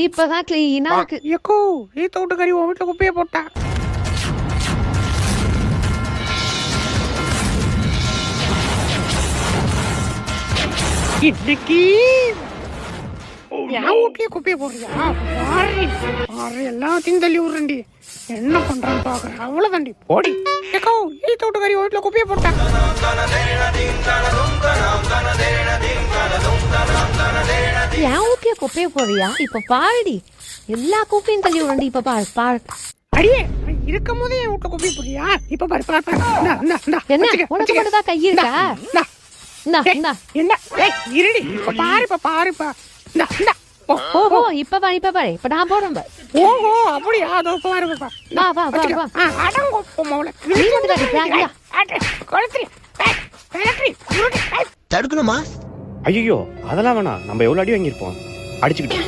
இப்பதான் கிளீனா இருக்கு. எக்கோ ஈத்த வீட்டுக்காரி உன் வீட்டுல குப்பையை போட்டா. இன்னைக்கு என் வீட்லயே குப்பையை போடுறியா? பாரு எல்லாத்தையும் தள்ளி விடுறேன்டி. என்ன பண்றான்னு பாக்குறேன். அவ்வளவுதான்டி, போடி. எக்கோ ஈத்த வீட்டுக்காரி உன் வீட்டுல குப்பையை போட்டா. என் வீட்லயே குப்பையை போடுறியா? இப்ப பாருடி, எல்லா குப்பையும் தள்ளி விடுறேன்டி. இப்ப பாரு பாரு. அடியே இருக்கும் போதே என் வீட்டுல குப்பையை போடுறியா? இப்ப பாரு பாரு பாரு. என்ன உனக்கு மட்டும்தான் கை இருக்கா? என்ன இருடி, இப்ப பாருப்பா. ஓஹோ இப்ப பாரு இப்ப நான் போறேன் பாரு. ஓஹோ அப்படியா? அதோ பாருப்பா. வா அடங்கோ தடுக்கணுமா? ஐயோ அதெல்லாம் வேணாம். நம்ம எவ்வளவு அடி வாங்கியிருப்போம். அடிச்சுக்கிட்டு